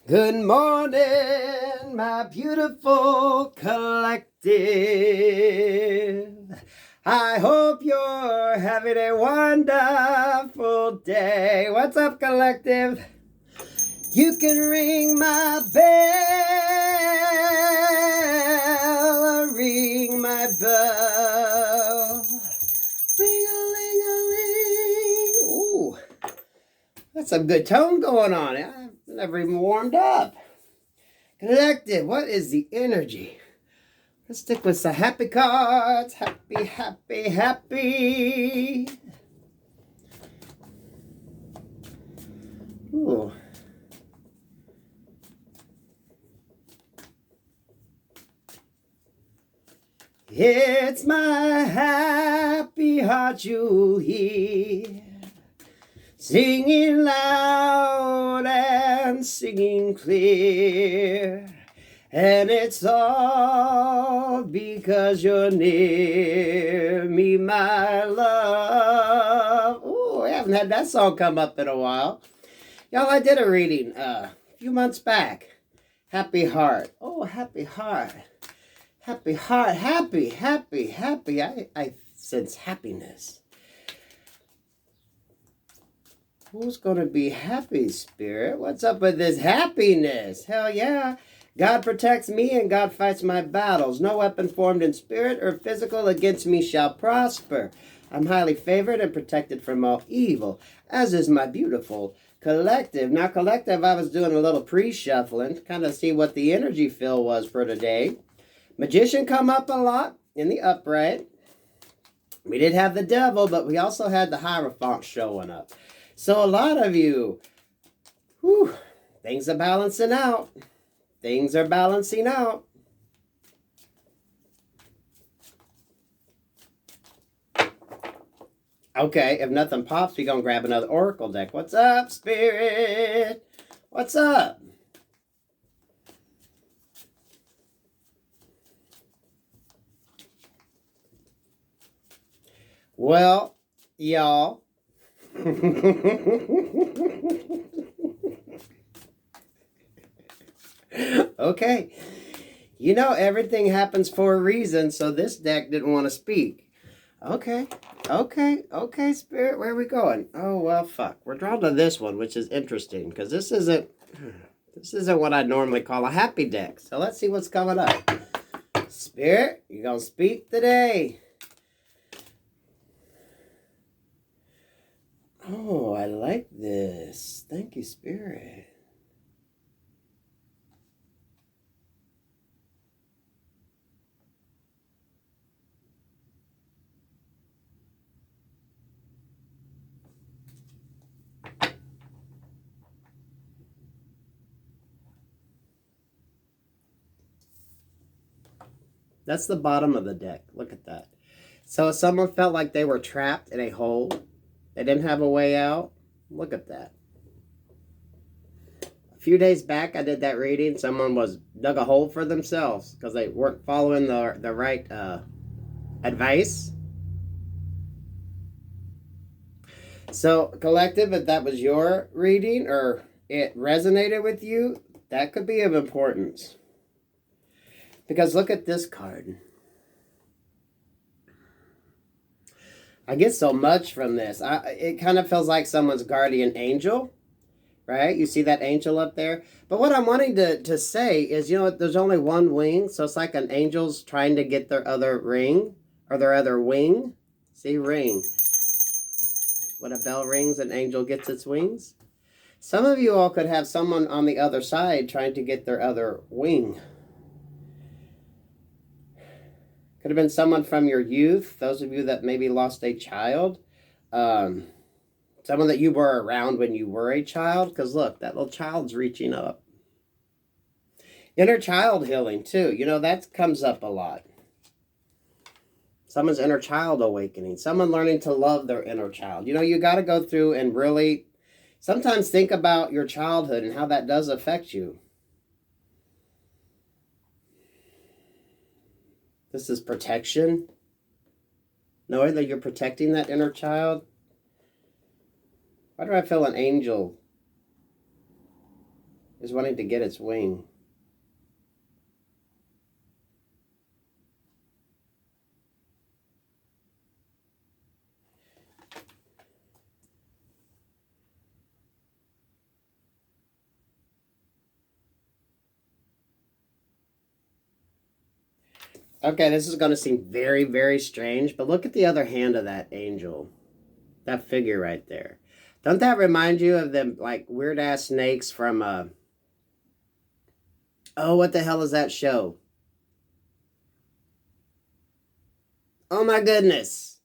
Good morning, my beautiful collective. I hope you're having a wonderful day. What's up, collective? You can ring my bell, ring my bell. Ring-a-ling-a-ling. Ooh, that's some good tone going on. I've never even warmed up. Collective, what is the energy? Let's stick with some happy cards. Happy, happy, happy. Ooh. It's my happy heart you'll hear, singing loud and singing clear. And it's all because you're near me, my love. Ooh, I haven't had that song come up in a while. Y'all, I did a reading a few months back. Happy heart. Oh, happy heart. Happy heart. Happy, happy, happy. I sense happiness. Who's going to be happy, Spirit? What's up with this happiness? Hell yeah. God protects me and God fights my battles. No weapon formed in spirit or physical against me shall prosper. I'm highly favored and protected from all evil, as is my beautiful collective. Now, collective, I was doing a little pre-shuffling to kind of see what the energy feel was for today. Magician come up a lot in the upright. We did have the devil, but we also had the Hierophant showing up. So a lot of you, whew, things are balancing out. Things are balancing out. Okay, if nothing pops, we're going to grab another Oracle deck. What's up, Spirit? What's up? Well, y'all. Okay. You know, everything happens for a reason, so this deck didn't want to speak. Okay. Okay, Spirit, where are we going? Oh, well, fuck. We're drawn to this one, which is interesting, because this isn't what I normally call a happy deck. So let's see what's coming up. Spirit, you're going to speak today. Oh, I like this. Thank you, Spirit. That's the bottom of the deck. Look at that. So if someone felt like they were trapped in a hole, they didn't have a way out, look at that. A few days back, I did that reading. Someone was dug a hole for themselves because they weren't following the right advice. So, collective, if that was your reading or it resonated with you, that could be of importance. Because look at this card. I get so much from this. It kind of feels like someone's guardian angel, right? You see that angel up there? But what I'm wanting to say is, you know, there's only one wing, so it's like an angel's trying to get their other ring or their other wing. See, ring. When a bell rings, an angel gets its wings. Some of you all could have someone on the other side trying to get their other wing. Could have been someone from your youth, those of you that maybe lost a child. Someone that you were around when you were a child. Because look, that little child's reaching up. Inner child healing too. You know, that comes up a lot. Someone's inner child awakening. Someone learning to love their inner child. You know, you got to go through and really sometimes think about your childhood and how that does affect you. This is protection. Knowing that you're protecting that inner child. Why do I feel an angel Is wanting to get its wing. Okay, this is going to seem very, very strange, but look at the other hand of that angel. That figure right there. Don't that remind you of them, like, weird-ass snakes from, oh, what the hell is that show? Oh, my goodness.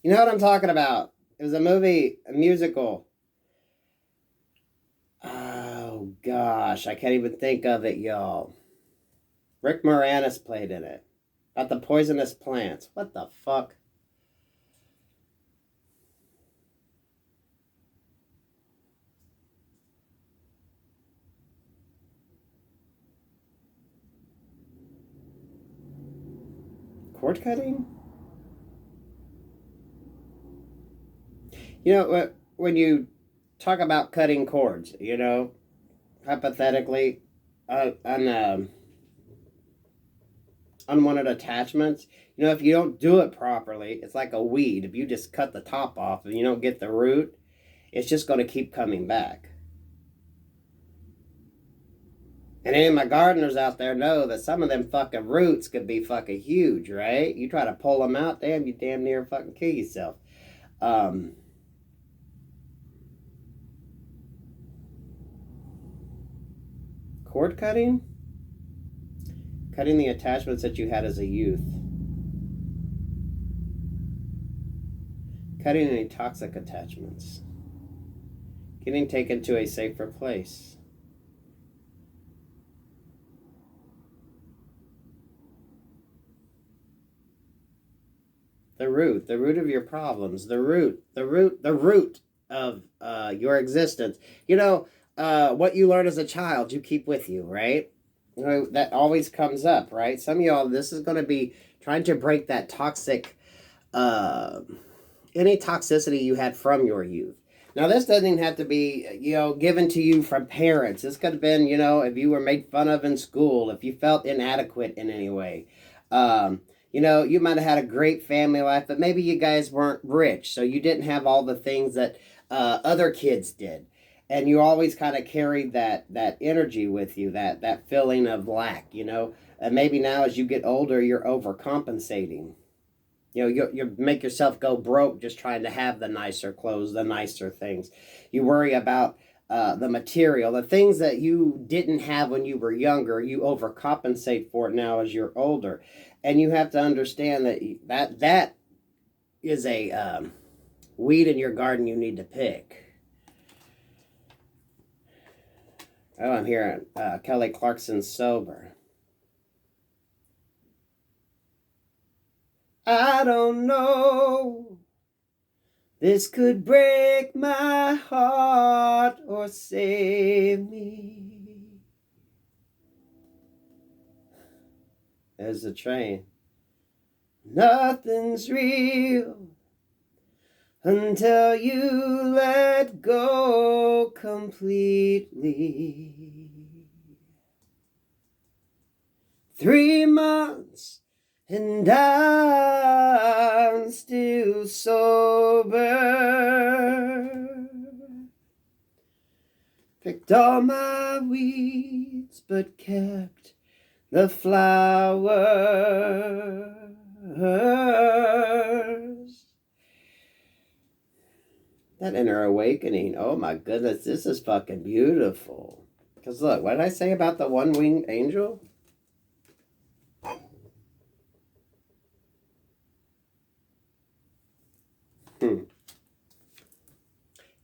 You know what I'm talking about. It was a movie, a musical. Oh, gosh. I can't even think of it, y'all. Rick Moranis played in it. About the poisonous plants. What the fuck? Cord cutting? You know, when you talk about cutting cords, you know, hypothetically, on unwanted attachments, you know, if you don't do it properly, it's like a weed. If you just cut the top off and you don't get the root, it's just going to keep coming back. And any of my gardeners out there know that some of them fucking roots could be fucking huge, right? You try to pull them out, damn, you damn near fucking kill yourself. Cord cutting? Cutting the attachments that you had as a youth. Cutting any toxic attachments. Getting taken to a safer place. The root of your problems, the root of your existence. You know, what you learn as a child, you keep with you, right? You know, that always comes up, right? Some of y'all, this is going to be trying to break that toxic, any toxicity you had from your youth. Now, this doesn't even have to be, you know, given to you from parents. This could have been, you know, if you were made fun of in school, if you felt inadequate in any way. You know, you might have had a great family life, but maybe you guys weren't rich, so you didn't have all the things that other kids did. And you always kind of carried that energy with you, that feeling of lack, you know. And maybe now as you get older, you're overcompensating. You know, you make yourself go broke just trying to have the nicer clothes, the nicer things. You worry about the material, the things that you didn't have when you were younger, you overcompensate for it now as you're older. And you have to understand that is a weed in your garden you need to pick. Oh, I'm hearing Kelly Clarkson's Sober. I don't know. This could break my heart or save me. There's the train. Nothing's real until you let go completely. 3 months and I'm still sober. Picked all my weeds but kept the flowers. That inner awakening, oh my goodness, this is fucking beautiful. Because look, what did I say about the one-winged angel?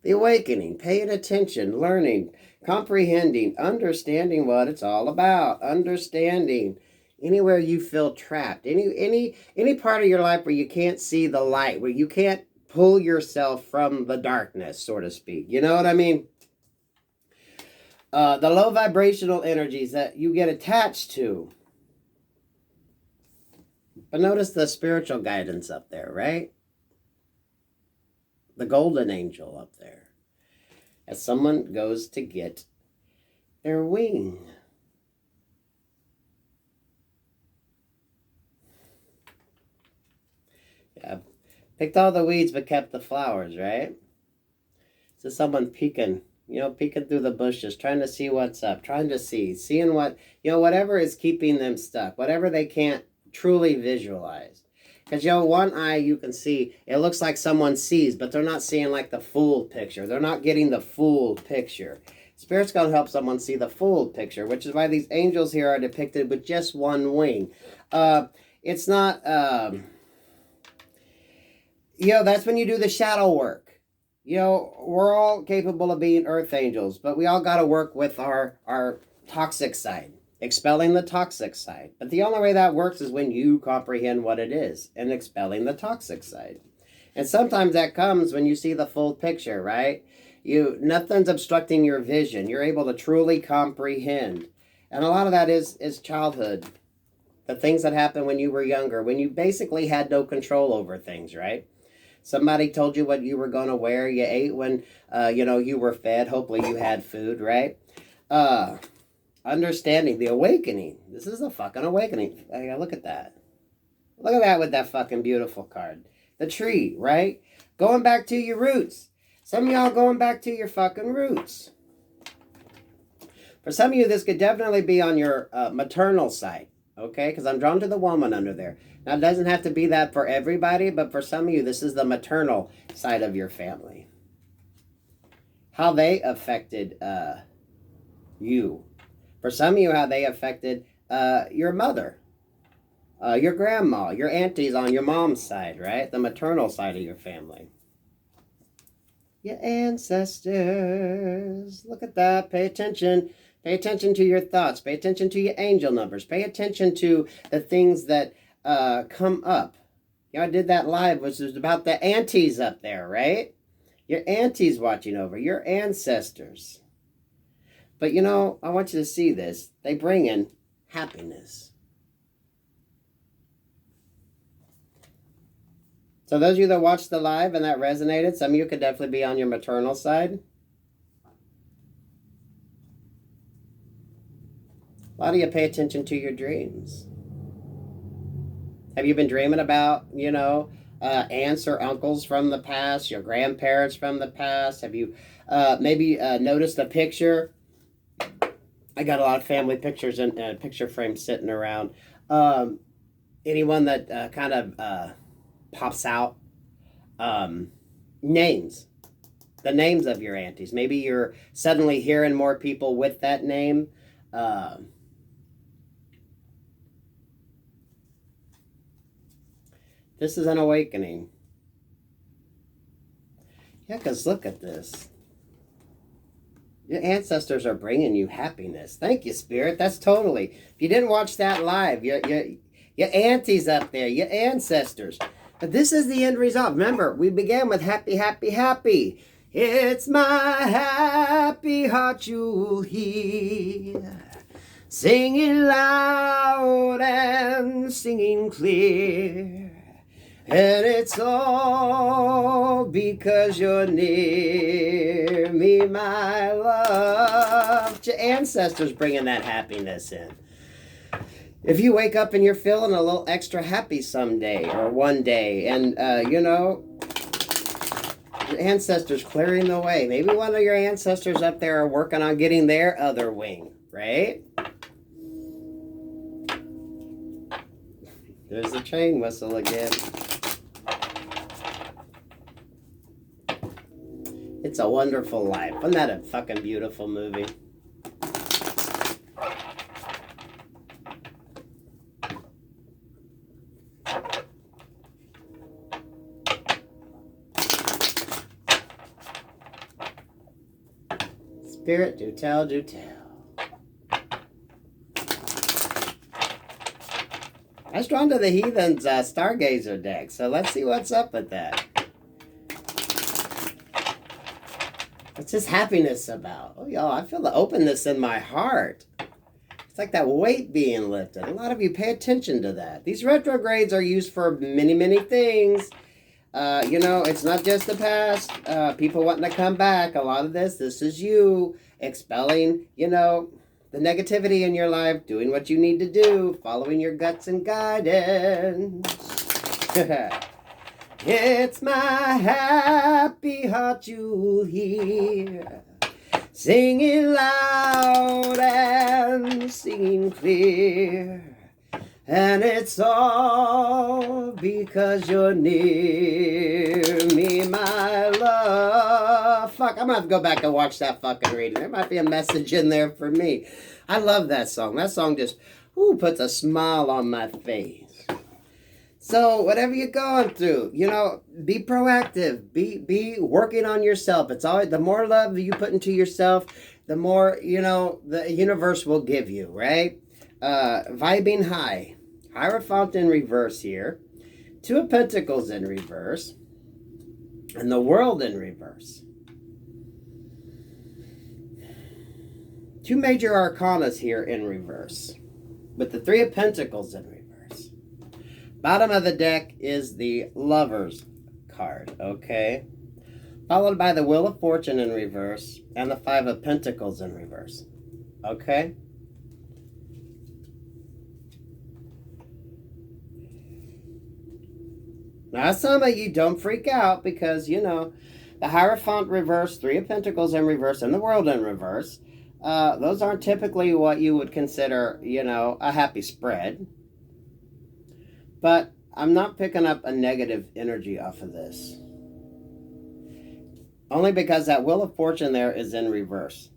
The awakening, paying attention, learning, comprehending, understanding what it's all about, understanding anywhere you feel trapped, any part of your life where you can't see the light, where you can't pull yourself from the darkness, so to speak. You know what I mean? The low vibrational energies that you get attached to. But notice the spiritual guidance up there, right? The golden angel up there. As someone goes to get their wing. Yeah, picked all the weeds but kept the flowers, right? So someone peeking, peeking through the bushes, trying to see what's up, trying to seeing what, whatever is keeping them stuck, whatever they can't truly visualize. Because, one eye you can see, it looks like someone sees, but they're not seeing like the full picture. They're not getting the full picture. Spirit's going to help someone see the full picture, which is why these angels here are depicted with just one wing. It's not, that's when you do the shadow work. We're all capable of being earth angels, but we all got to work with our toxic side, expelling the toxic side. But the only way that works is when you comprehend what it is and expelling the toxic side. And sometimes that comes when you see the full picture, right? Nothing's obstructing your vision. You're able to truly comprehend. And a lot of that is childhood. The things that happened when you were younger, when you basically had no control over things, right? Somebody told you what you were going to wear. You ate when, you were fed. Hopefully you had food, right? Understanding the awakening. This is a fucking awakening. Look at that. Look at that with that fucking beautiful card. The tree, right? Going back to your roots. Some of y'all going back to your fucking roots. For some of you, this could definitely be on your maternal side. Okay? Because I'm drawn to the woman under there. Now, it doesn't have to be that for everybody, but for some of you, this is the maternal side of your family. How they affected you. For some of you, how they affected your mother, your grandma, your aunties on your mom's side, right? The maternal side of your family. Your ancestors. Look at that. Pay attention. Pay attention to your thoughts. Pay attention to your angel numbers. Pay attention to the things that come up. I did that live, which was about the aunties up there, right? Your aunties watching over, your ancestors. But I want you to see this. They bring in happiness. So those of you that watched the live and that resonated, some of you could definitely be on your maternal side. A lot of you pay attention to your dreams. Have you been dreaming about, aunts or uncles from the past, your grandparents from the past? Have you maybe noticed a picture? I got a lot of family pictures and picture frames sitting around. Anyone that kind of pops out? Names. The names of your aunties. Maybe you're suddenly hearing more people with that name. This is an awakening. Yeah, because look at this. Your ancestors are bringing you happiness. Thank you, Spirit. That's totally. If you didn't watch that live, your aunties up there, your ancestors. But this is the end result. Remember, we began with happy, happy, happy. It's my happy heart you'll hear. Singing loud and singing clear. And it's all because you're near me, my love. Your ancestors bringing that happiness in. If you wake up and you're feeling a little extra happy someday or one day, and, your ancestors clearing the way. Maybe one of your ancestors up there are working on getting their other wing, right? There's the train whistle again. It's a Wonderful Life. Wasn't that a fucking beautiful movie? Spirit, do tell, do tell. I was drawn to the Heathen's Stargazer deck, so let's see what's up with that. What's this happiness about? Oh, y'all, I feel the openness in my heart. It's like that weight being lifted. A lot of you pay attention to that. These retrogrades are used for many, many things. It's not just the past. People wanting to come back. A lot of this is you expelling, you know, the negativity in your life, doing what you need to do, following your guts and guidance. It's my happy heart you'll hear, singing loud and singing clear. And it's all because you're near me, my love. Fuck, I'm gonna have to go back and watch that fucking reading. There might be a message in there for me. I love that song. That song just, puts a smile on my face. So whatever you're going through, you know, be proactive. Be working on yourself. It's always, the more love you put into yourself, the more, you know, the universe will give you, right? Vibing high. Hierophant in reverse here. Two of Pentacles in reverse. And the World in reverse. Two major arcanas here in reverse. With the Three of Pentacles in reverse. Bottom of the deck is the Lovers card, okay? Followed by the Wheel of Fortune in reverse. And the Five of Pentacles in reverse. Okay? Now, some of you don't freak out because, you know, the Hierophant reverse, Three of Pentacles in reverse, and the World in reverse, those aren't typically what you would consider, you know, a happy spread. But I'm not picking up a negative energy off of this. Only because that Wheel of Fortune there is in reverse.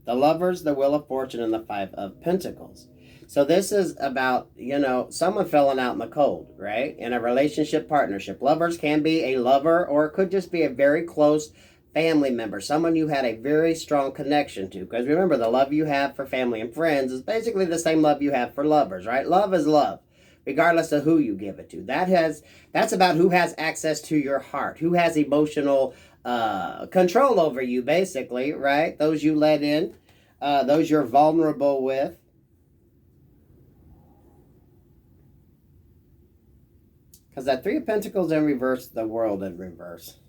The Lovers, the Wheel of Fortune, and the Five of Pentacles. So this is about, you know, someone filling out in the cold, right? In a relationship partnership. Lovers can be a lover, or it could just be a very close family member. Someone you had a very strong connection to. Because remember, the love you have for family and friends is basically the same love you have for lovers, right? Love is love, regardless of who you give it to. That's about who has access to your heart. Who has emotional control over you, basically, right? Those you let in. Those you're vulnerable with. Because that Three of Pentacles in reverse, the World in reverse.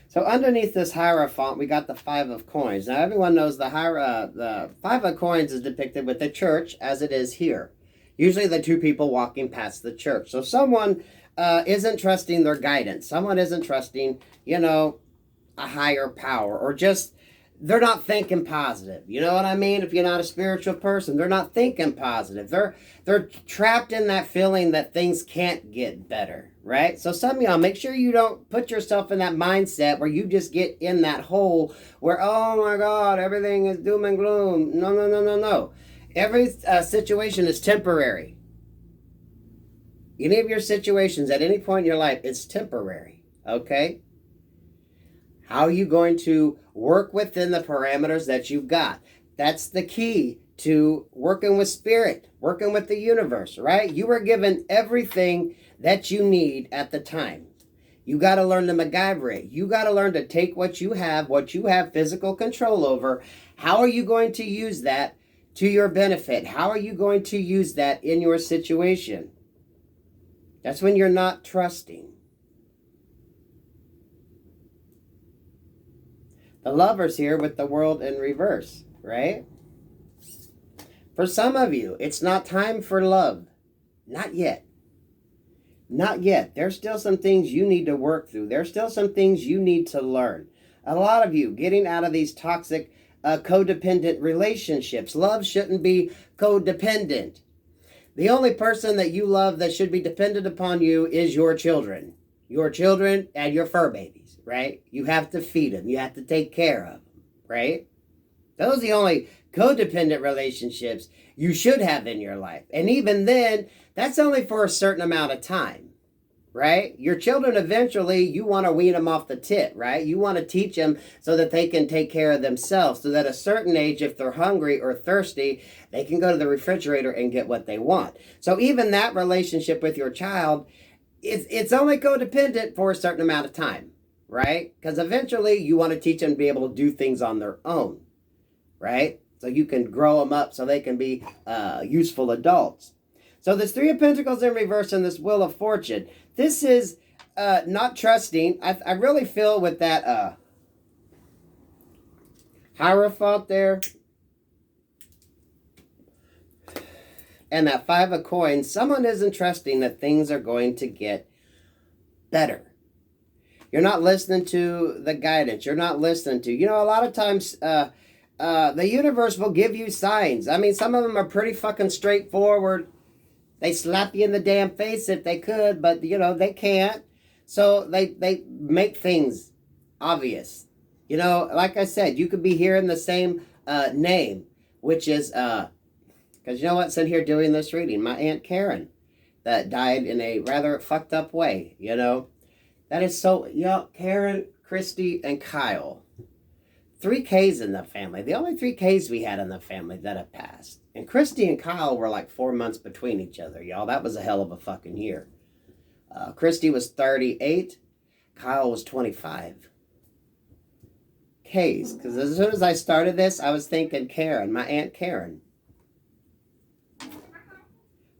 So underneath this Hierophant, we got the Five of Coins. Now everyone knows the Five of Coins is depicted with the church as it is here. Usually the two people walking past the church. So someone isn't trusting their guidance. Someone isn't trusting, you know, a higher power. Or just, they're not thinking positive. You know what I mean? If you're not a spiritual person, they're not thinking positive. They're trapped in that feeling that things can't get better, right? So some of y'all, make sure you don't put yourself in that mindset where you just get in that hole where, oh my God, everything is doom and gloom. No, no, no, no, no. Every situation is temporary. Any of your situations at any point in your life, it's temporary, okay? How are you going to work within the parameters that you've got? That's the key to working with spirit, working with the universe, right? You were given everything that you need at the time. You got to learn to MacGyver it. You got to learn to take what you have physical control over. How are you going to use that to your benefit? How are you going to use that in your situation? That's when you're not trusting. The Lovers here with the World in reverse, right? For some of you, it's not time for love. Not yet. Not yet. There's still some things you need to work through. There's still some things you need to learn. A lot of you getting out of these toxic, codependent relationships. Love shouldn't be codependent. The only person that you love that should be dependent upon you is your children. Your children and your fur babies, right? You have to feed them. You have to take care of them, right? Those are the only codependent relationships you should have in your life. And even then, that's only for a certain amount of time, right? Your children, eventually, you want to wean them off the tit, right? You want to teach them so that they can take care of themselves, so that at a certain age, if they're hungry or thirsty, they can go to the refrigerator and get what they want. So even that relationship with your child, it's only codependent for a certain amount of time, right? Because eventually you want to teach them to be able to do things on their own, right? So you can grow them up so they can be useful adults. So this Three of Pentacles in reverse and this Wheel of Fortune. This is not trusting. I really feel with that Hierophant there. And that 5 of coins, someone isn't trusting that things are going to get better. You're not listening to the guidance. You're not listening to, a lot of times the universe will give you signs. I mean, some of them are pretty fucking straightforward. They slap you in the damn face if they could, but, they can't. So they make things obvious. Like I said, you could be hearing the same name, which is, because you know what's in here doing this reading? My Aunt Karen that died in a rather fucked up way, That is so, Karen, Christy, and Kyle. 3 Ks in the family. The only 3 Ks we had in the family that have passed. And Christy and Kyle were like 4 months between each other, y'all. That was a hell of a fucking year. Christy was 38. Kyle was 25. Ks. Because as soon as I started this, I was thinking Karen, my Aunt Karen. A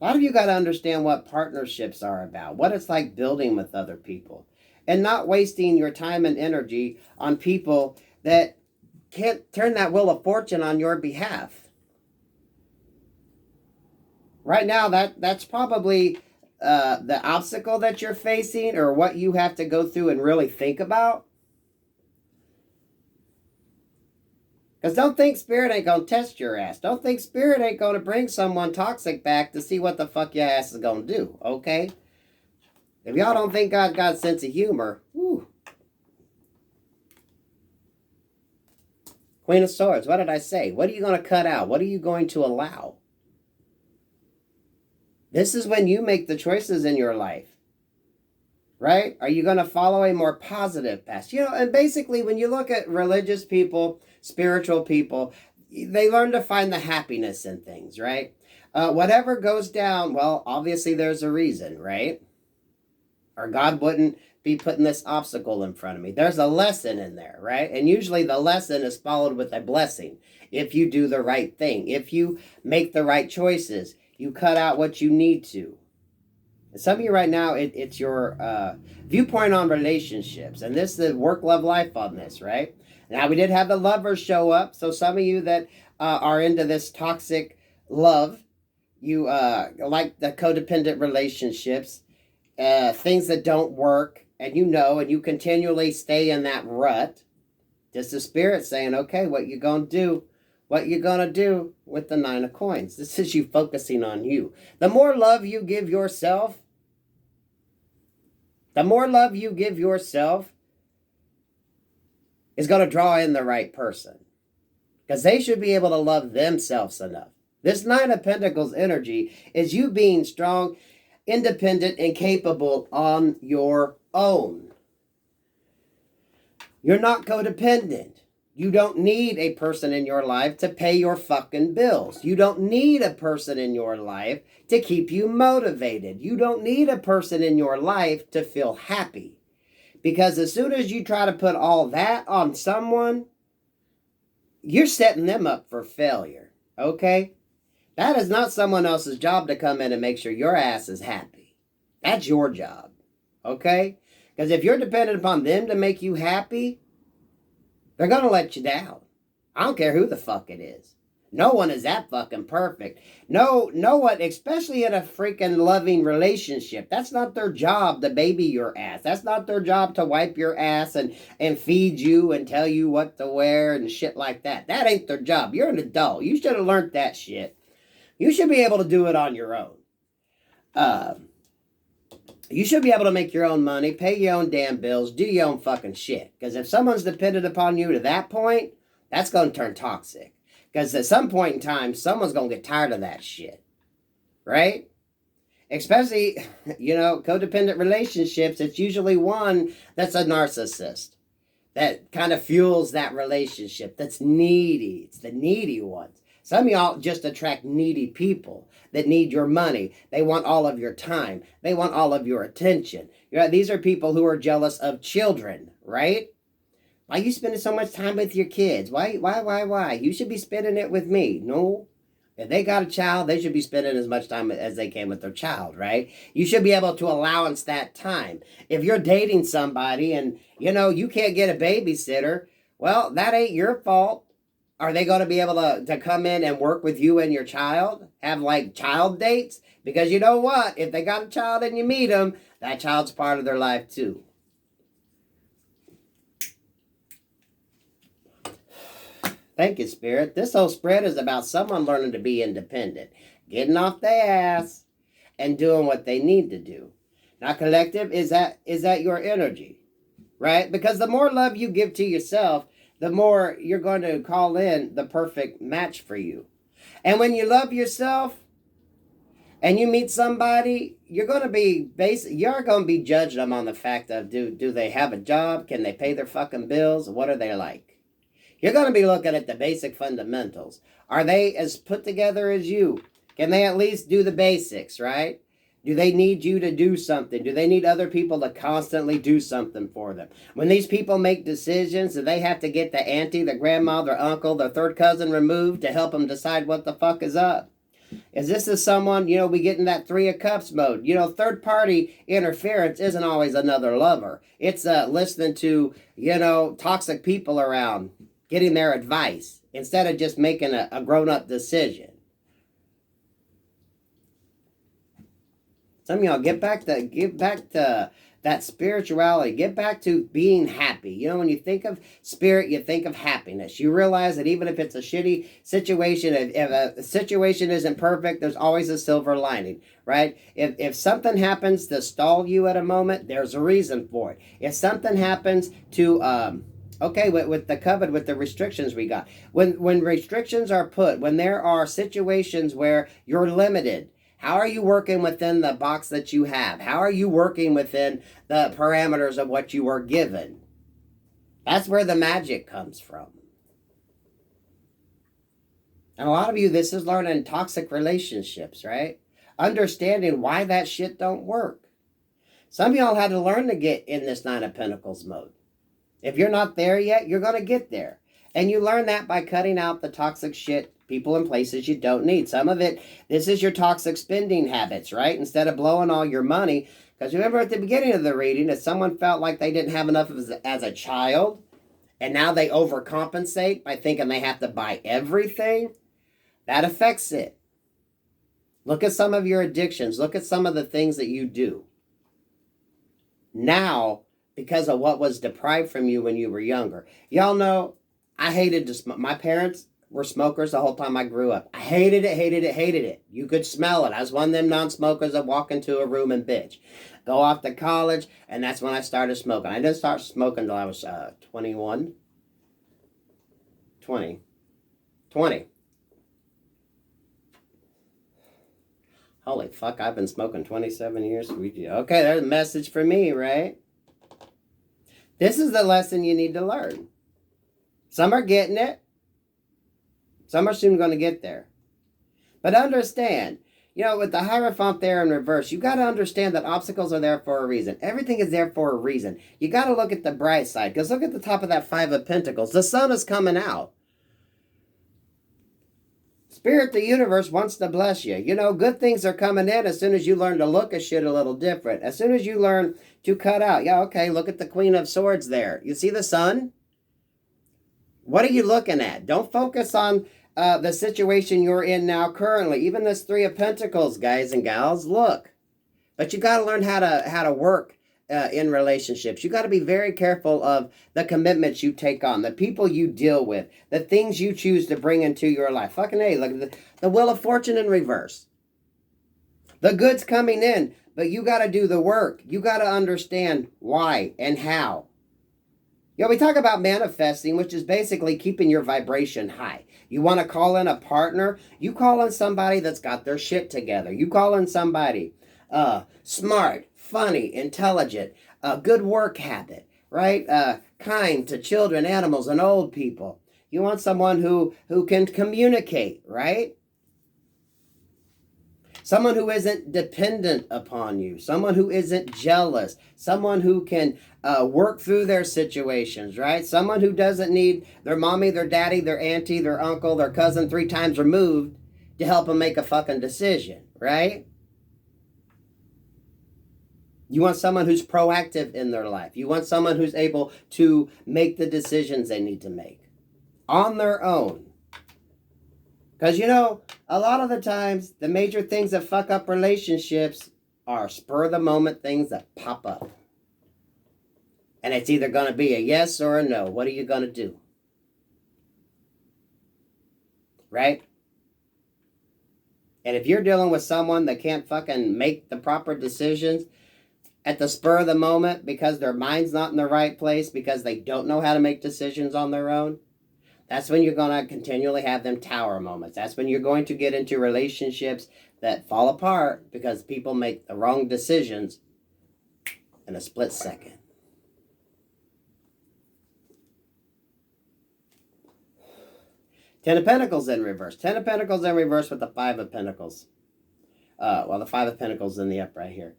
lot of you got to understand what partnerships are about, what it's like building with other people, and not wasting your time and energy on people that can't turn that wheel of fortune on your behalf. Right now, that's probably the obstacle that you're facing, or what you have to go through and really think about. Because don't think Spirit ain't going to test your ass. Don't think Spirit ain't going to bring someone toxic back to see what the fuck your ass is going to do, okay? If y'all don't think God got a sense of humor, whew. Queen of Swords, what did I say? What are you going to cut out? What are you going to allow? This is when you make the choices in your life. Right? Are you going to follow a more positive path? And basically when you look at religious people, spiritual people, they learn to find the happiness in things, right? Whatever goes down, well, obviously there's a reason, right? Or God wouldn't be putting this obstacle in front of me. There's a lesson in there, right? And usually the lesson is followed with a blessing. If you do the right thing, if you make the right choices, you cut out what you need to. Some of you right now, it's your viewpoint on relationships. And this is the work, love, life on this, right? Now, we did have the lovers show up. So some of you that are into this toxic love, you like the codependent relationships, things that don't work, and and you continually stay in that rut. Just the Spirit saying, okay, what you going to do? What you going to do with the 9 of coins? This is you focusing on you. The more love you give yourself, is going to draw in the right person. Because they should be able to love themselves enough. This 9 of Pentacles energy is you being strong, independent, and capable on your own. You're not codependent. You don't need a person in your life to pay your fucking bills. You don't need a person in your life to keep you motivated. You don't need a person in your life to feel happy. Because as soon as you try to put all that on someone, you're setting them up for failure, okay? That is not someone else's job to come in and make sure your ass is happy. That's your job, okay? Because if you're dependent upon them to make you happy, they're going to let you down. I don't care who the fuck it is. No one is that fucking perfect. No one, especially in a freaking loving relationship. That's not their job to baby your ass. That's not their job to wipe your ass and feed you and tell you what to wear and shit like that. That ain't their job. You're an adult. You should have learned that shit. You should be able to do it on your own. You should be able to make your own money, pay your own damn bills, do your own fucking shit. Because if someone's dependent upon you to that point, that's going to turn toxic. Because at some point in time, someone's going to get tired of that shit. Right? Especially, codependent relationships, it's usually one that's a narcissist. That kind of fuels that relationship. That's needy. It's the needy ones. Some of y'all just attract needy people that need your money. They want all of your time. They want all of your attention. These are people who are jealous of children, right? Why are you spending so much time with your kids? Why? You should be spending it with me. No. If they got a child, they should be spending as much time as they can with their child, right? You should be able to allowance that time. If you're dating somebody and, you can't get a babysitter, well, that ain't your fault. Are they going to be able to come in and work with you and your child? Have like child dates? Because you know what? If they got a child and you meet them, that child's part of their life too. Thank you, Spirit. This whole spread is about someone learning to be independent, getting off their ass, and doing what they need to do. Now, collective, is that your energy, right? Because the more love you give to yourself, the more you're going to call in the perfect match for you. And when you love yourself and you meet somebody, you're going to be judging them on the fact of do they have a job? Can they pay their fucking bills? What are they like? You're going to be looking at the basic fundamentals. Are they as put together as you? Can they at least do the basics, right? Do they need you to do something? Do they need other people to constantly do something for them? When these people make decisions, do they have to get the auntie, the grandma, their uncle, their third cousin removed to help them decide what the fuck is up? Is this someone, we get in that 3 of Cups mode. Third party interference isn't always another lover. It's listening to, toxic people around, getting their advice instead of just making a grown-up decision. Some of y'all get back to that spirituality. Get back to being happy. When you think of spirit, you think of happiness. You realize that even if it's a shitty situation, if a situation isn't perfect, there's always a silver lining, right? If something happens to stall you at a moment, there's a reason for it. If something happens to with the COVID, with the restrictions we got, when restrictions are put, when there are situations where you're limited, how are you working within the box that you have? How are you working within the parameters of what you were given? That's where the magic comes from. And a lot of you, this is learning toxic relationships, right? Understanding why that shit don't work. Some of y'all had to learn to get in this 9 of Pentacles mode. If you're not there yet, you're going to get there. And you learn that by cutting out the toxic shit, people and places you don't need. Some of it, this is your toxic spending habits, right? Instead of blowing all your money. Because remember at the beginning of the reading, if someone felt like they didn't have enough as a child, and now they overcompensate by thinking they have to buy everything, that affects it. Look at some of your addictions. Look at some of the things that you do. Now, because of what was deprived from you when you were younger. Y'all know, I hated to smoke. My parents were smokers the whole time I grew up. I hated it. You could smell it. I was one of them non-smokers that walk into a room and bitch. Go off to college, and that's when I started smoking. I didn't start smoking until I was 21. 20. Holy fuck, I've been smoking 27 years. Okay, there's a message for me, right? This is the lesson you need to learn. Some are getting it. Some are soon going to get there. But understand, with the Hierophant there in reverse, you got to understand that obstacles are there for a reason. Everything is there for a reason. You got to look at the bright side. Because look at the top of that 5 of Pentacles. The sun is coming out. Spirit, the universe wants to bless you. Good things are coming in as soon as you learn to look at shit a little different. As soon as you learn to cut out. Yeah, okay, look at the Queen of Swords there. You see the sun? What are you looking at? Don't focus on the situation you're in now currently. Even this 3 of Pentacles, guys and gals, look. But you got to learn how to work in relationships. You got to be very careful of the commitments you take on, the people you deal with, the things you choose to bring into your life. Fucking A, look at the Wheel of Fortune in reverse. The good's coming in, but you got to do the work. You got to understand why and how. We talk about manifesting, which is basically keeping your vibration high. You want to call in a partner? You call in somebody that's got their shit together. You call in somebody smart, funny, intelligent, good work habit, right? Kind to children, animals, and old people. You want someone who can communicate, right? Someone who isn't dependent upon you. Someone who isn't jealous. Someone who can work through their situations, right? Someone who doesn't need their mommy, their daddy, their auntie, their uncle, their cousin 3 times removed to help them make a fucking decision, right? You want someone who's proactive in their life. You want someone who's able to make the decisions they need to make on their own. Because, you know, a lot of the times, the major things that fuck up relationships are spur-of-the-moment things that pop up. And it's either going to be a yes or a no. What are you going to do? Right? And if you're dealing with someone that can't fucking make the proper decisions at the spur of the moment because their mind's not in the right place, because they don't know how to make decisions on their own, that's when you're going to continually have them tower moments. That's when you're going to get into relationships that fall apart because people make the wrong decisions in a split second. Ten of Pentacles in reverse. Ten of Pentacles in reverse with the Five of Pentacles. Well, the Five of Pentacles in the upright here.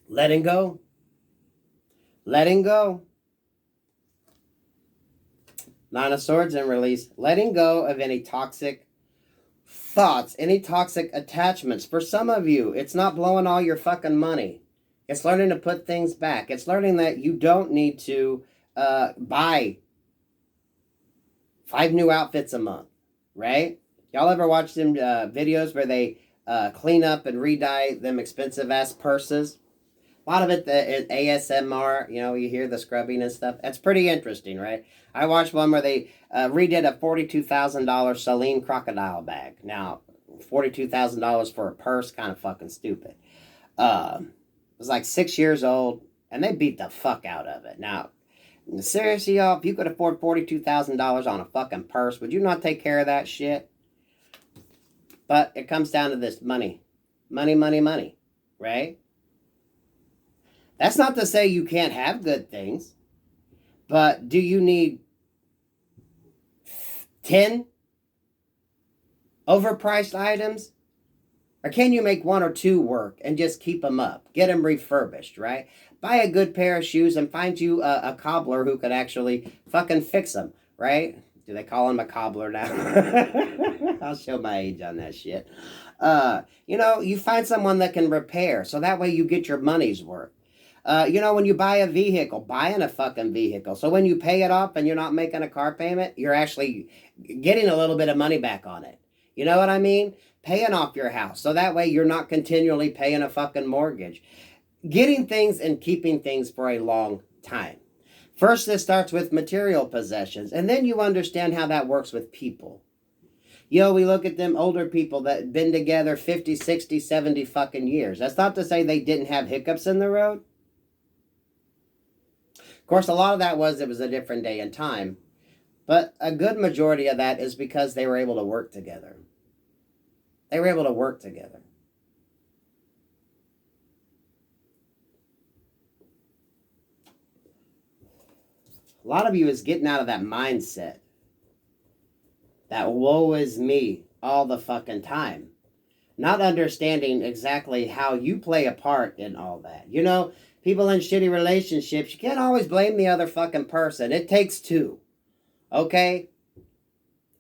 Letting go. Letting go. Nine of Swords and release. Letting go of any toxic thoughts, any toxic attachments. For some of you, it's not blowing all your fucking money. It's learning to put things back. It's learning that you don't need to buy 5 new outfits a month, right? Y'all ever watch them videos where they clean up and re-dye them expensive-ass purses? A lot of it is ASMR, you know, you hear the scrubbing and stuff. That's pretty interesting, right? I watched one where they redid a $42,000 Celine crocodile bag. Now, $42,000 for a purse, kind of fucking stupid. It was like 6 years old, and they beat the fuck out of it. Now, seriously, y'all, if you could afford $42,000 on a fucking purse, would you not take care of that shit? But it comes down to this money. Money, money, money, right? That's not to say you can't have good things, but do you need 10 overpriced items? Or can you make 1 or 2 work and just keep them up? Get them refurbished, right? Buy a good pair of shoes and find you a cobbler who could actually fucking fix them, right? Do they call him a cobbler now? I'll show my age on that shit. You know, you find someone that can repair, so that way you get your money's worth. You know, when you buy a vehicle, buying a fucking vehicle. So when you pay it off and you're not making a car payment, you're actually getting a little bit of money back on it. You know what I mean? Paying off your house. So that way you're not continually paying a fucking mortgage. Getting things and keeping things for a long time. First, this starts with material possessions. And then you understand how that works with people. You know, we look at them older people that have been together 50, 60, 70 fucking years. That's not to say they didn't have hiccups in the road. Of course, a lot of that was it was a different day and time. But a good majority of that is because they were able to work together. They were able to work together. A lot of you is getting out of that mindset. That woe is me all the fucking time. Not understanding exactly how you play a part in all that. You know, people in shitty relationships, you can't always blame the other fucking person. It takes 2. Okay?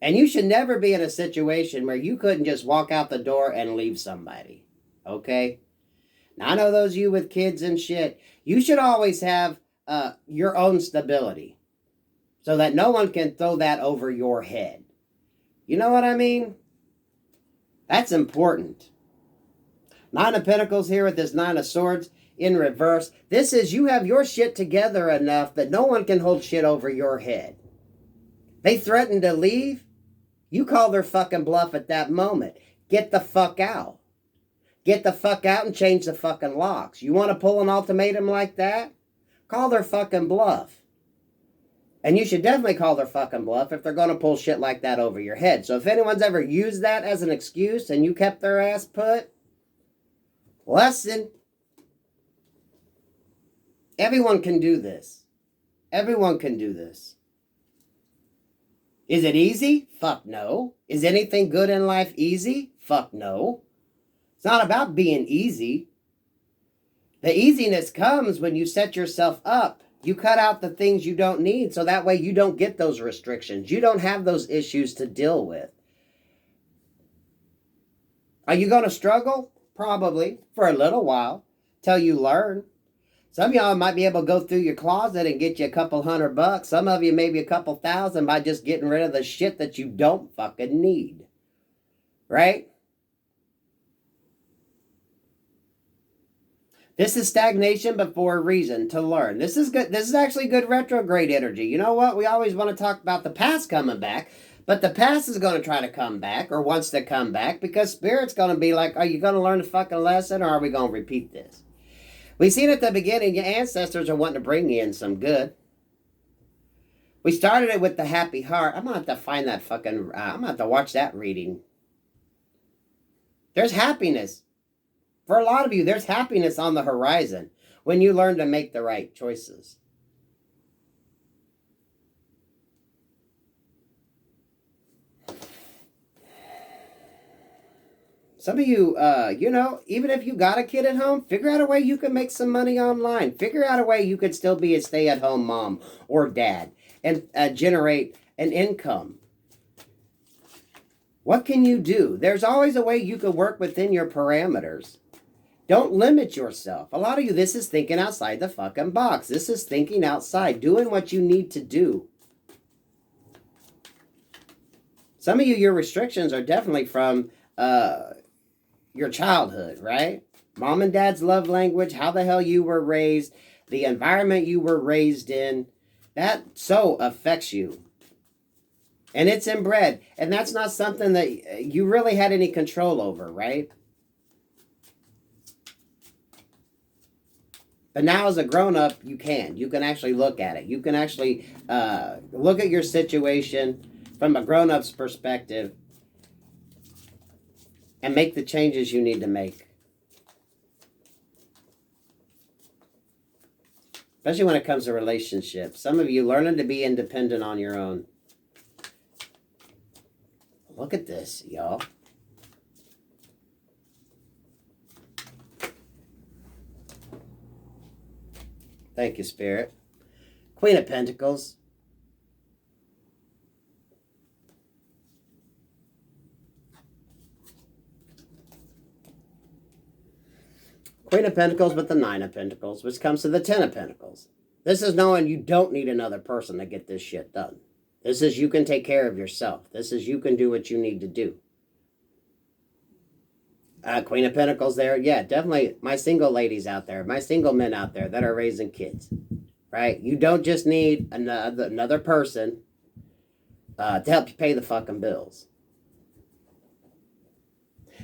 And you should never be in a situation where you couldn't just walk out the door and leave somebody. Okay? Now, I know those of you with kids and shit, you should always have your own stability. So that no one can throw that over your head. You know what I mean? That's important. 9 of Pentacles here with this 9 of Swords in reverse. This is you have your shit together enough that no one can hold shit over your head. They threaten to leave. You call their fucking bluff at that moment. Get the fuck out. Get the fuck out and change the fucking locks. You want to pull an ultimatum like that? Call their fucking bluff. And you should definitely call their fucking bluff if they're going to pull shit like that over your head. So if anyone's ever used that as an excuse and you kept their ass put, lesson. Everyone can do this. Everyone can do this. Is it easy? Fuck no. Is anything good in life easy? Fuck no. It's not about being easy. The easiness comes when you set yourself up. You cut out the things you don't need, so that way you don't get those restrictions. You don't have those issues to deal with. Are you going to struggle? Probably, for a little while, till you learn. Some of y'all might be able to go through your closet and get you a couple $100. Some of you maybe a couple thousand by just getting rid of the shit that you don't fucking need. Right? This is stagnation, but for a reason, to learn. This is good. This is actually good retrograde energy. You know what? We always want to talk about the past coming back, but the past is going to try to come back or wants to come back because Spirit's going to be like, are you going to learn a fucking lesson or are we going to repeat this? We seen at the beginning, your ancestors are wanting to bring you in some good. We started it with the happy heart. I'm going to have to find that fucking, I'm going to have to watch that reading. There's happiness. For a lot of you, there's happiness on the horizon when you learn to make the right choices. Some of you, you know, even if you got a kid at home, figure out a way you can make some money online. Figure out a way you could still be a stay-at-home mom or dad and generate an income. What can you do? There's always a way you could work within your parameters. Don't limit yourself. A lot of you, this is thinking outside the fucking box. This is thinking outside, doing what you need to do. Some of you, your restrictions are definitely from your childhood, right? Mom and dad's love language, how the hell you were raised, the environment you were raised in. That so affects you. And it's inbred. And that's not something that you really had any control over, right? But now as a grown-up, you can. You can actually look at it. You can actually look at your situation from a grown-up's perspective and make the changes you need to make. Especially when it comes to relationships. Some of you learning to be independent on your own. Look at this, y'all. Thank you, Spirit. Queen of Pentacles. Queen of Pentacles with the Nine of Pentacles, which comes to the Ten of Pentacles. This is knowing you don't need another person to get this shit done. This is you can take care of yourself. This is you can do what you need to do. Queen of Pentacles there. Yeah, definitely my single ladies out there, my single men out there that are raising kids, right? You don't just need another person to help you pay the fucking bills.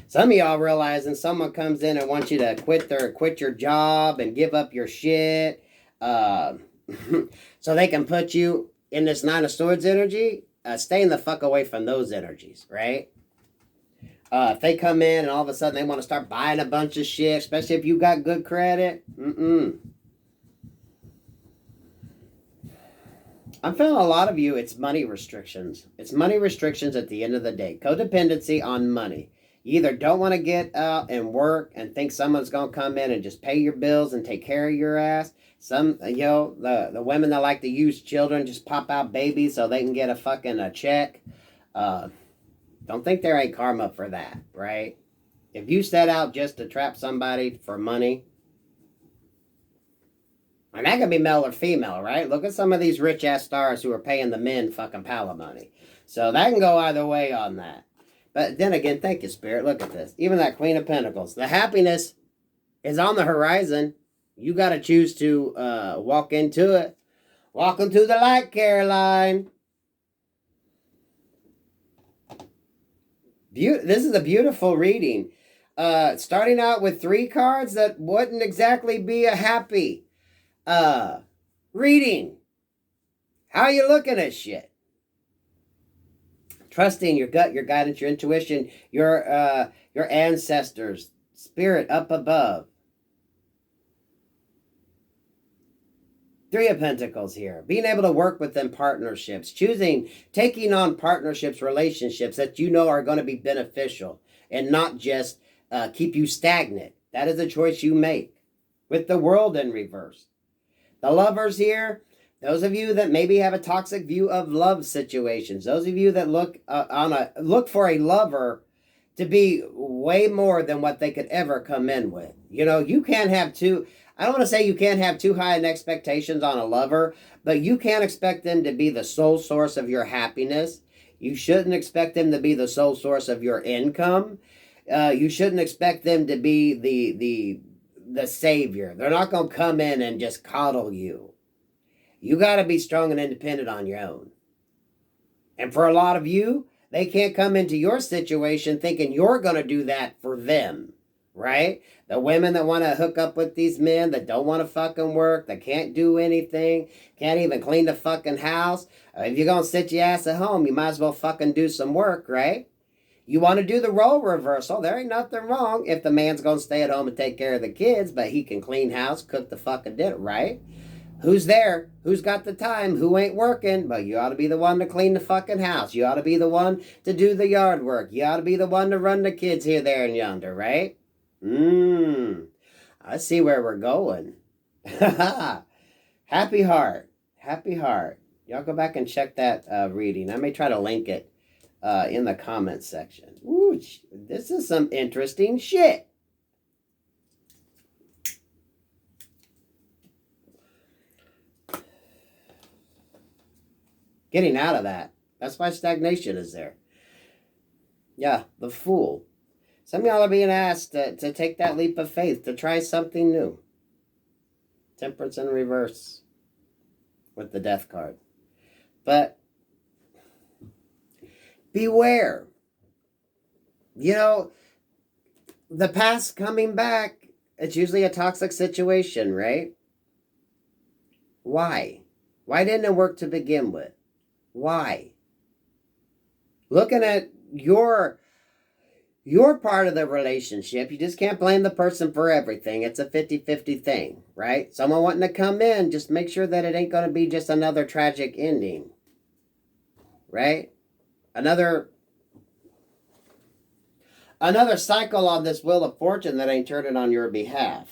Some of y'all realizing someone comes in and wants you to quit your job and give up your shit so they can put you in this Nine of Swords energy. Staying the fuck away from those energies, right? If they come in and all of a sudden they want to start buying a bunch of shit, especially if you got good credit, I'm feeling a lot of you, it's money restrictions. It's money restrictions at the end of the day. Codependency on money. You either don't want to get out and work and think someone's going to come in and just pay your bills and take care of your ass. Some, the women that like to use children just pop out babies so they can get a fucking check. Don't think there ain't karma for that, right? If you set out just to trap somebody for money, and that can be male or female, right? Look at some of these rich-ass stars who are paying the men fucking pile of money. So that can go either way on that. But then again, thank you, Spirit. Look at this. Even that Queen of Pentacles. The happiness is on the horizon. You got to choose to walk into it. Welcome to the light, Caroline. This is a beautiful reading. Starting out with 3 cards that wouldn't exactly be a happy reading. How you looking at shit? Trusting your gut, your guidance, your intuition, your ancestors, spirit up above. 3 of Pentacles here. Being able to work within partnerships. Taking on partnerships, relationships that you know are going to be beneficial. And not just keep you stagnant. That is a choice you make. With the World in reverse. The Lovers here. Those of you that maybe have a toxic view of love situations. Those of you that look for a lover to be way more than what they could ever come in with. You know, you can't have two. I don't want to say you can't have too high an expectations on a lover, but you can't expect them to be the sole source of your happiness. You shouldn't expect them to be the sole source of your income. You shouldn't expect them to be the savior. They're not going to come in and just coddle you. You got to be strong and independent on your own. And for a lot of you, they can't come into your situation thinking you're going to do that for them, right? The women that want to hook up with these men that don't want to fucking work, that can't do anything, can't even clean the fucking house. If you're going to sit your ass at home, you might as well fucking do some work, right? You want to do the role reversal. There ain't nothing wrong if the man's going to stay at home and take care of the kids, but he can clean house, cook the fucking dinner, right? Who's there? Who's got the time? Who ain't working? But you ought to be the one to clean the fucking house. You ought to be the one to do the yard work. You ought to be the one to run the kids here, there, and yonder, right? I see where we're going. Happy heart. Happy heart. Y'all go back and check that reading. I may try to link it in the comments section. Ooh, this is some interesting shit. Getting out of that. That's why stagnation is there. Yeah, the Fool. Some of y'all are being asked to take that leap of faith, to try something new. Temperance in reverse with the Death card. But beware. You know, the past coming back, it's usually a toxic situation, right? Why? Why didn't it work to begin with? Why? Looking at your part of the relationship, you just can't blame the person for everything. It's a 50-50 thing, right? Someone wanting to come in, just make sure that it ain't going to be just another tragic ending, right? Another cycle on this Wheel of Fortune that ain't turning on your behalf.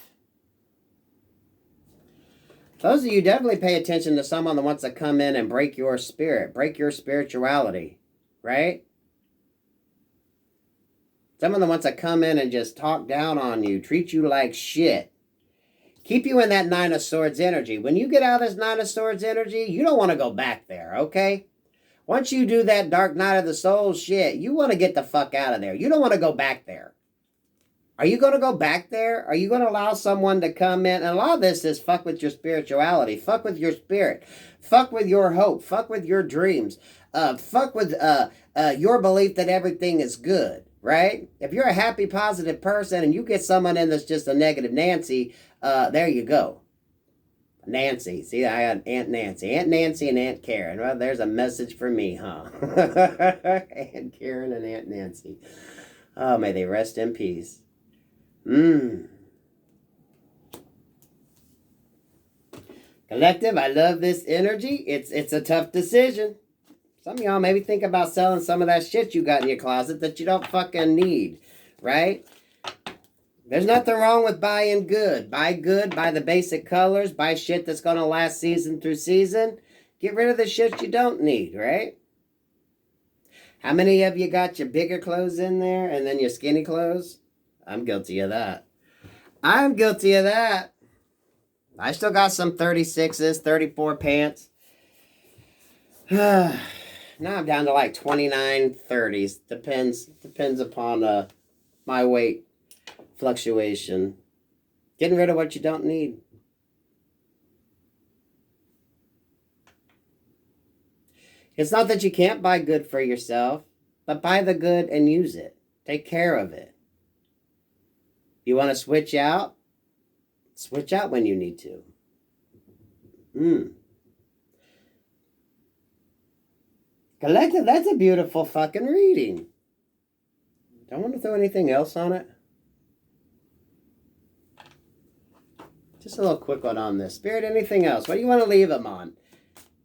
Those of you definitely pay attention to someone that wants to come in and break your spirit, break your spirituality, right? Someone that wants to come in and just talk down on you, treat you like shit. Keep you in that Nine of Swords energy. When you get out of this Nine of Swords energy, you don't want to go back there, okay? Once you do that Dark Night of the Soul shit, you want to get the fuck out of there. You don't want to go back there. Are you going to go back there? Are you going to allow someone to come in? And a lot of this is fuck with your spirituality. Fuck with your spirit. Fuck with your hope. Fuck with your dreams. Fuck with your belief that everything is good, right? If you're a happy, positive person and you get someone in that's just a negative Nancy, there you go. Nancy. See, I got Aunt Nancy. Aunt Nancy and Aunt Karen. Well, there's a message for me, huh? Aunt Karen and Aunt Nancy. Oh, may they rest in peace. Collective, I love this energy. It's a tough decision. Some of y'all maybe think about selling some of that shit you got in your closet that you don't fucking need, right? There's nothing wrong with buying good. Buy good, buy the basic colors, buy shit that's going to last season through season. Get rid of the shit you don't need, right? How many of you got your bigger clothes in there and then your skinny clothes? I'm guilty of that. I'm guilty of that. I still got some 36s, 34 pants. Now I'm down to like 29, 30s. Depends upon my weight fluctuation. Getting rid of what you don't need. It's not that you can't buy good for yourself, but buy the good and use it. Take care of it. You want to switch out? Switch out when you need to. Collective, that's a beautiful fucking reading. Don't want to throw anything else on it. Just a little quick one on this. Spirit, anything else? What do you want to leave them on?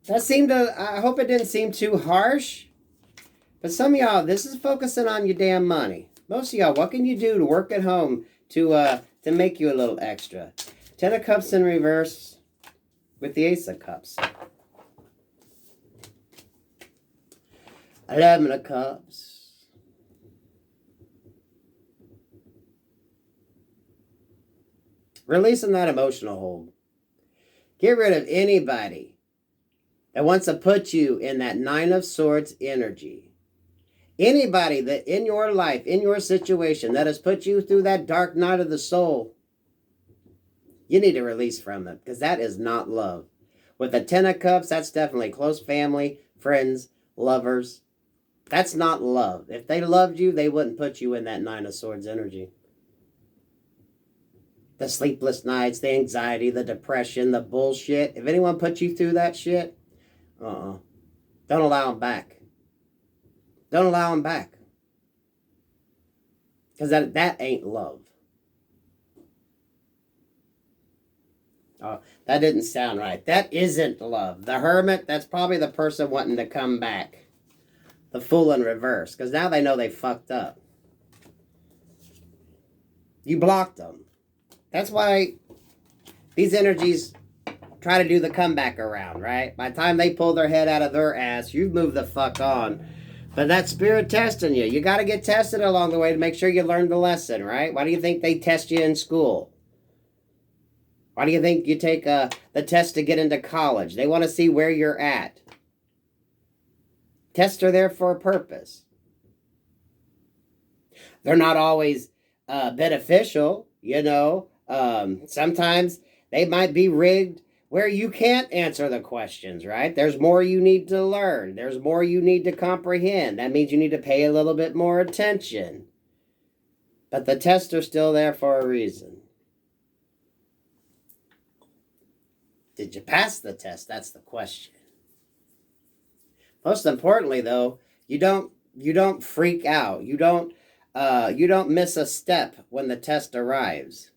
I hope it didn't seem too harsh. But some of y'all, this is focusing on your damn money. Most of y'all, what can you do to work at home to make you a little extra? 10 of Cups in reverse with the Ace of Cups. 11 of Cups. Releasing that emotional hold. Get rid of anybody that wants to put you in that Nine of Swords energy. Anybody that in your life, in your situation, that has put you through that dark night of the soul, you need to release from it, because that is not love. With the Ten of Cups, that's definitely close family, friends, lovers. That's not love. If they loved you, they wouldn't put you in that Nine of Swords energy. The sleepless nights, the anxiety, the depression, the bullshit. If anyone puts you through that shit, don't allow them back. Don't allow them back. Because that ain't love. Oh, that didn't sound right. That isn't love. The Hermit, that's probably the person wanting to come back. The Fool in reverse. Because now they know they fucked up. You blocked them. That's why these energies try to do the comeback around, right? By the time they pull their head out of their ass, you've moved the fuck on. But that spirit testing you. You got to get tested along the way to make sure you learn the lesson, right? Why do you think they test you in school? Why do you think you take the test to get into college? They want to see where you're at. Tests are there for a purpose. They're not always beneficial, you know. Sometimes they might be rigged where you can't answer the questions, right? There's more you need to learn. There's more you need to comprehend. That means you need to pay a little bit more attention. But the tests are still there for a reason. Did you pass the test? That's the question. Most importantly, though, you don't freak out. You don't miss a step when the test arrives,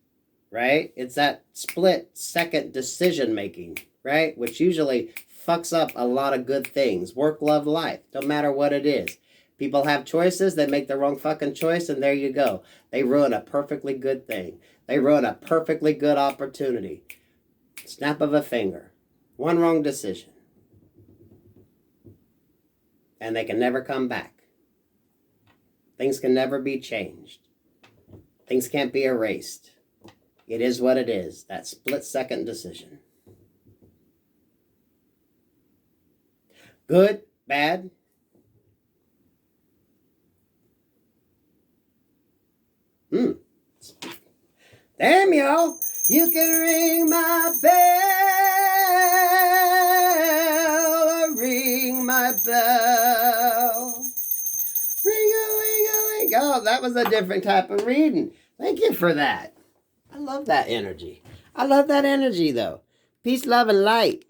right? It's that split-second decision-making, right? Which usually fucks up a lot of good things. Work, love, life. Don't matter what it is. People have choices. They make the wrong fucking choice, and there you go. They ruin a perfectly good thing. They ruin a perfectly good opportunity. Snap of a finger. One wrong decision. And they can never come back. Things can never be changed. Things can't be erased. It is what it is. That split-second decision. Good, bad. Damn, y'all. You can ring my bell. Ring my bell. Ring-a-ling-a-ling. Oh, that was a different type of reading. Thank you for that. I love that energy. I love that energy, though. Peace, love, and light.